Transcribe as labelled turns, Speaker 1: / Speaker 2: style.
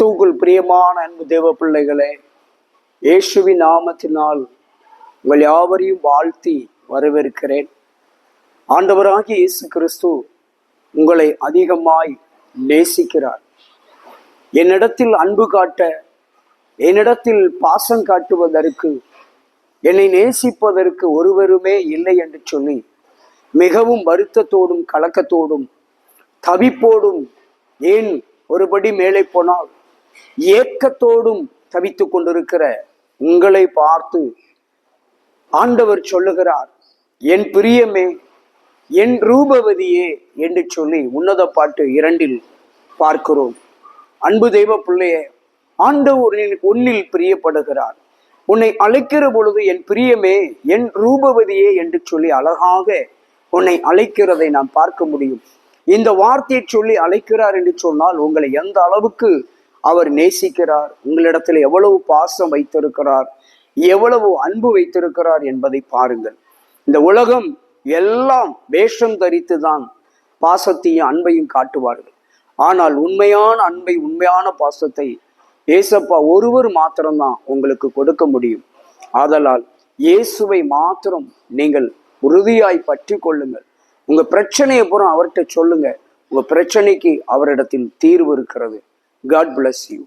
Speaker 1: கிறிஸ்துவுக்குள் பிரியமான அன்பு தேவ பிள்ளைகளே, இயேசுவின் நாமத்தினால் உங்கள் யாவரையும் வாழ்த்தி வரவேற்கிறேன். ஆண்டவராகிய இயேசு கிறிஸ்து உங்களை அதிகமாய் நேசிக்கிறார். என்னிடத்தில் அன்பு காட்ட, என்னிடத்தில் பாசம் காட்டுவதற்கு, என்னை நேசிப்பதற்கு ஒருவருமே இல்லை என்று சொல்லி மிகவும் வருத்தத்தோடும் கலக்கத்தோடும் தவிப்போடும், ஏன் ஒருபடி மேலே போனால் ஏக்கத்தோடும் தவித்து கொண்டிருக்கிற உங்களை பார்த்து ஆண்டவர் சொல்லுகிறார், என் பிரியமே, என் ரூபவதியே என்று சொல்லி உன்னத பாட்டு 2 பார்க்கிறோம். அன்பு தெய்வ பிள்ளையே, ஆண்டவர் உன்னில் பிரியப்படுகிறார். உன்னை அழைக்கிற பொழுது என் பிரியமே, என் ரூபவதியே என்று சொல்லி அழகாக உன்னை அழைக்கிறதை நாம் பார்க்க முடியும். இந்த வார்த்தையை சொல்லி அழைக்கிறார் என்று சொன்னால் உங்களை எந்த அளவுக்கு அவர் நேசிக்கிறார், உங்களிடத்தில் எவ்வளவு பாசம் வைத்திருக்கிறார், எவ்வளவு அன்பு வைத்திருக்கிறார் என்பதை பாருங்கள். இந்த உலகம் எல்லாம் வேஷம் தரித்துதான் பாசத்தையும் அன்பையும் காட்டுவார்கள். ஆனால் உண்மையான அன்பை, உண்மையான பாசத்தை ஏசப்பா ஒருவர் மாத்திரம்தான் உங்களுக்கு கொடுக்க முடியும். ஆதலால் இயேசுவை மாத்திரம் நீங்கள் உறுதியாய் பற்றி கொள்ளுங்கள். உங்க பிரச்சனையை பூரா அவர்கிட்ட சொல்லுங்க. உங்க பிரச்சனைக்கு அவரிடத்தில் தீர்வு இருக்கிறது. God bless you.